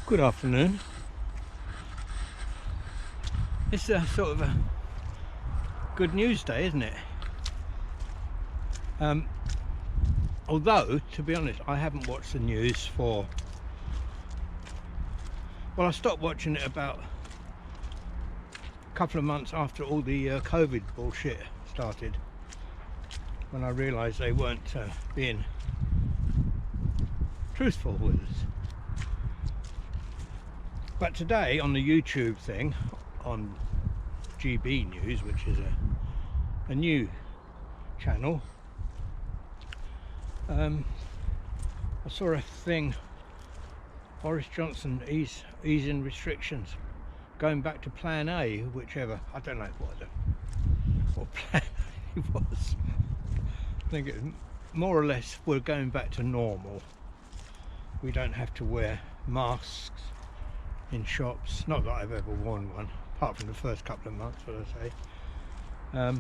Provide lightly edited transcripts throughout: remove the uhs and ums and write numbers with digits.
Good afternoon. It's a sort of a good news day, isn't it? Although, to be honest, I haven't watched the news for... Well, I stopped watching it about a couple of months after all the COVID bullshit started, when I realised they weren't being truthful with us. But today on the YouTube thing, on GB News, which is a new channel, I saw a thing, Boris Johnson easing restrictions, going back to Plan A, whichever, I don't know what Plan A was. I think it, more or less we're going back to normal. We don't have to wear masks in shops, not that I've ever worn one, apart from the first couple of months, what I say.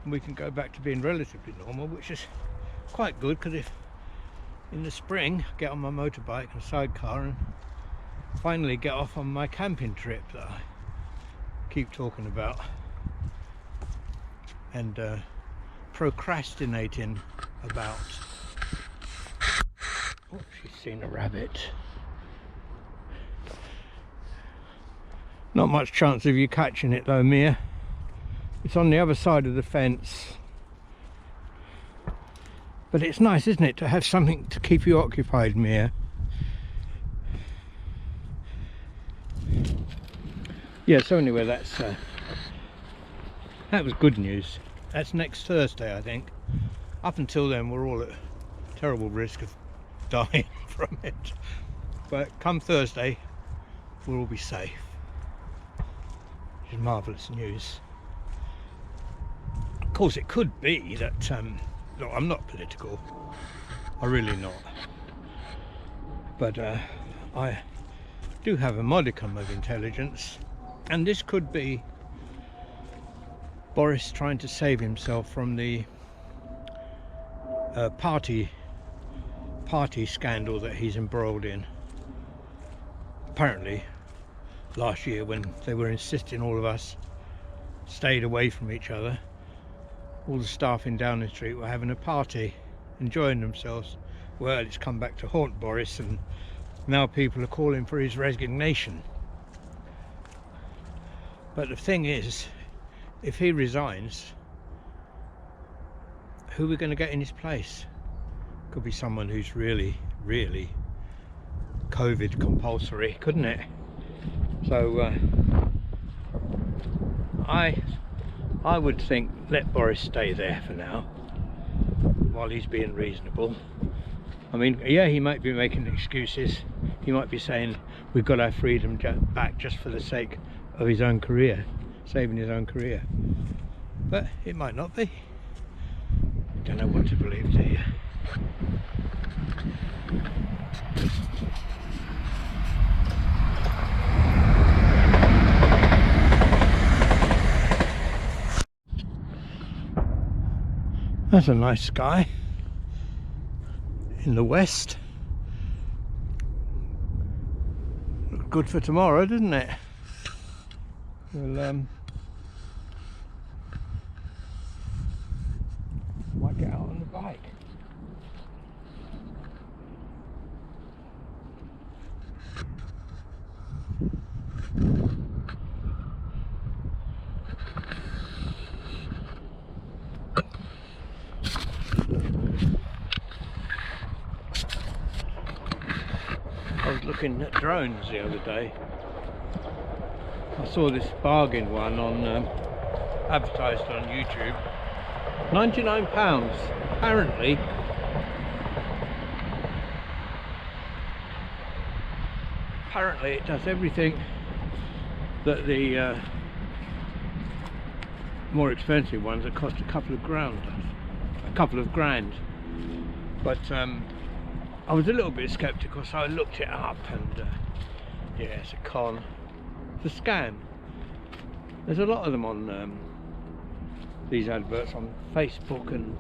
We can go back to being relatively normal, which is quite good, because if in the spring I get on my motorbike and sidecar and finally get off on my camping trip that I keep talking about and procrastinating about. Oh, she's seen a rabbit. Not much chance of you catching it though, Mia. It's on the other side of the fence. But it's nice, isn't it, to have something to keep you occupied, Mia? Yeah, so anyway, that was good news. That's next Thursday, I think. Up until then, we're all at terrible risk of dying from it. But come Thursday, we'll all be safe. Which is marvellous news. Of course, it could be that, look, I'm not political, I'm really not, but I do have a modicum of intelligence, and this could be Boris trying to save himself from the party scandal that he's embroiled in. Apparently last year, when they were insisting all of us stayed away from each other, all the staff in Downing Street were having a party, enjoying themselves. Well, it's come back to haunt Boris, and now people are calling for his resignation. But the thing is, if he resigns, who are we going to get in his place? Could be someone who's really COVID compulsory, couldn't it? So I would think let Boris stay there for now while he's being reasonable. I mean, yeah, he might be making excuses. He might be saying we've got our freedom back just for the sake of his own career, saving his own career. But it might not be. Don't know what to believe, do you? That's a nice sky in the west. Looked good for tomorrow, didn't it? We'll might get out on the bike. I was looking at drones the other day. I saw this bargain one on advertised on YouTube. £99. Apparently it does everything that the more expensive ones that cost a couple of grand. But I was a little bit sceptical, so I looked it up, and yeah, it's a con. It's a scam. There's a lot of them on these adverts on Facebook and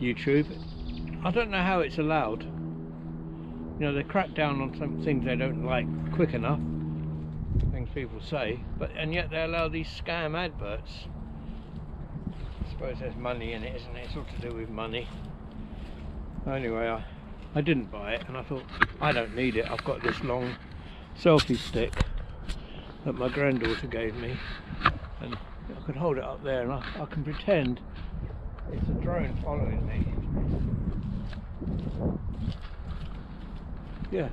YouTube. I don't know how it's allowed. You know, they crack down on some things they don't like quick enough, things people say, and yet they allow these scam adverts. I suppose there's money in it, isn't it? It's all to do with money. Anyway, I didn't buy it, and I thought, I don't need it. I've got this long selfie stick that my granddaughter gave me, and I could hold it up there, and I can pretend it's a drone following me. Yeah.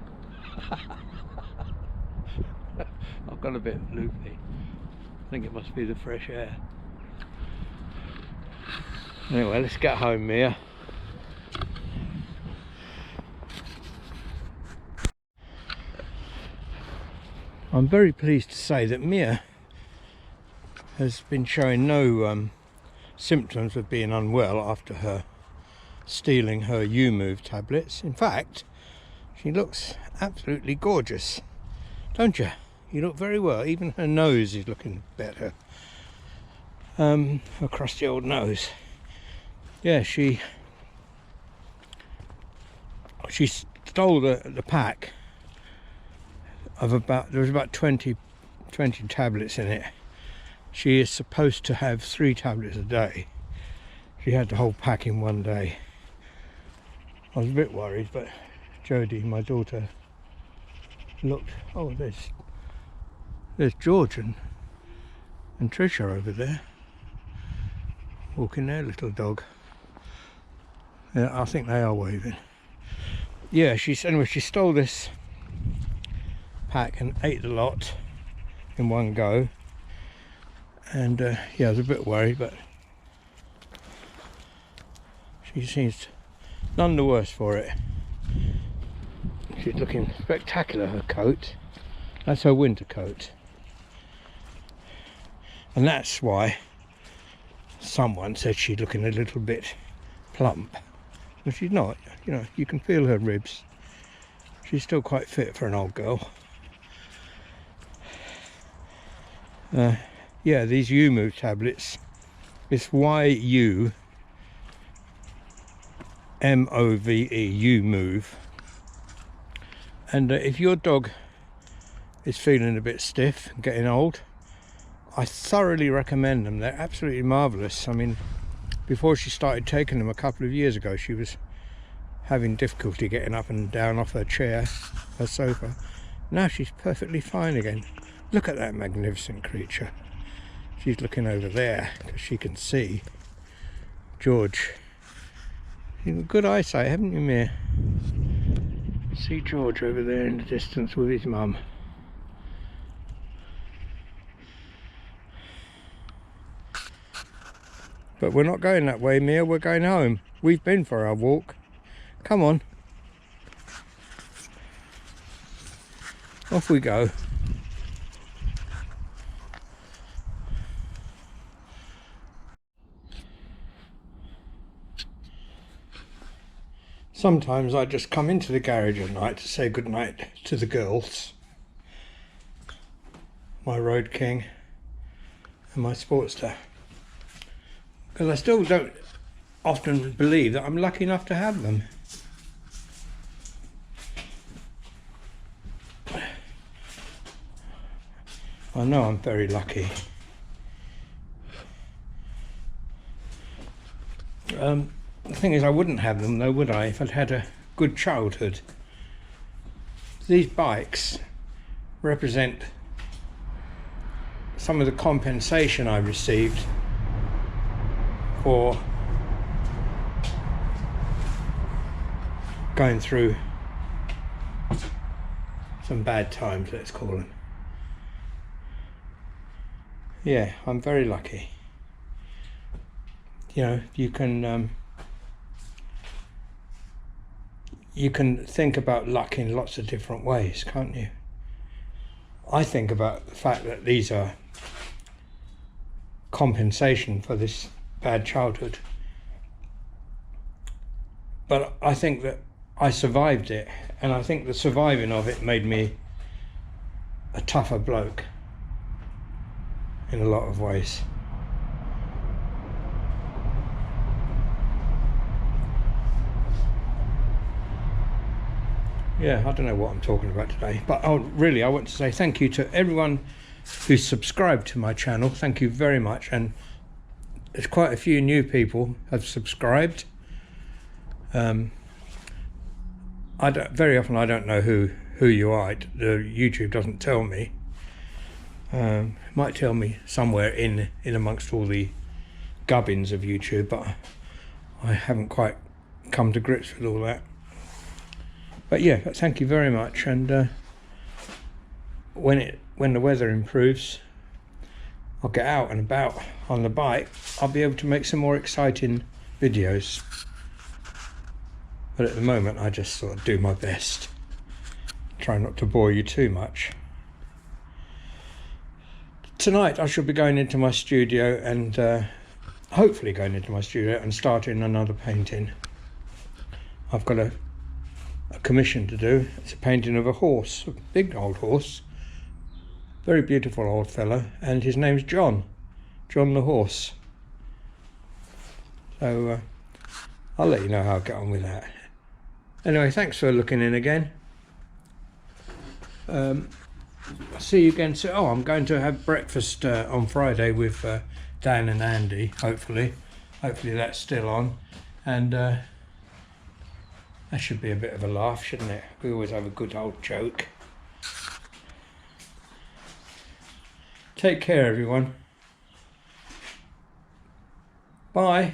I've got a bit loopy. I think it must be the fresh air. Anyway, let's get home, Mia. I'm very pleased to say that Mia has been showing no symptoms of being unwell after her stealing her U-Move tablets. In fact, she looks absolutely gorgeous, don't you? You look very well. Even her nose is looking better. Her crusty old nose. Yeah, she stole the pack of there was about 20 tablets in it. She is supposed to have 3 tablets a day. She had the whole pack in one day. I was a bit worried, but Jodie, my daughter, looked. Oh, there's George and Tricia over there, walking their little dog. Yeah, I think they are waving. Yeah, anyway, she stole this pack and ate the lot in one go. And yeah, I was a bit worried, but she seems none the worse for it. She's looking spectacular, her coat. That's her winter coat. And that's why someone said she's looking a little bit plump. But she's not, you know, you can feel her ribs. She's still quite fit for an old girl. Yeah, these U-Move tablets, it's Y-U-M-O-V-E, U-Move. And if your dog is feeling a bit stiff and getting old, I thoroughly recommend them. They're absolutely marvellous. I mean, before she started taking them a couple of years ago, she was having difficulty getting up and down off her chair, her sofa. Now she's perfectly fine again. Look at that magnificent creature. She's looking over there because she can see George. You've got good eyesight, haven't you, Mia? See George over there in the distance with his mum. But we're not going that way, Mia. We're going home. We've been for our walk. Come on. Off we go. Sometimes I just come into the garage at night to say goodnight to the girls. My Road King and my Sportster. Because I still don't often believe that I'm lucky enough to have them. I know I'm very lucky. The thing is, I wouldn't have them though, would I, if I'd had a good childhood. These bikes represent some of the compensation I received for going through some bad times, let's call them. Yeah, I'm very lucky. You know, you can think about luck in lots of different ways, can't you? I think about the fact that these are compensation for this bad childhood. But I think that I survived it, and I think the surviving of it made me a tougher bloke in a lot of ways. yeah, I don't know what I'm talking about today, but really I want to say thank you to everyone who's subscribed to my channel. Thank you very much. And there's quite a few new people have subscribed. Very often I don't know who you are. YouTube doesn't tell me. It might tell me somewhere in amongst all the gubbins of YouTube, but I haven't quite come to grips with all that. But yeah, thank you very much. And when the weather improves, I'll get out and about on the bike. I'll be able to make some more exciting videos. But at the moment, I just sort of do my best. Try not to bore you too much. Tonight, I shall be going into my studio and hopefully going into my studio and starting another painting. I've got a commission to do. It's a painting of a horse, a big old horse. Very beautiful old fella, and his name's John the horse. So I'll let you know how I get on with that. Anyway, thanks for looking in again. I'll see you again soon. Oh, I'm going to have breakfast on Friday with Dan and Andy, hopefully. Hopefully that's still on. And that should be a bit of a laugh, shouldn't it? We always have a good old joke. Take care, everyone. Bye.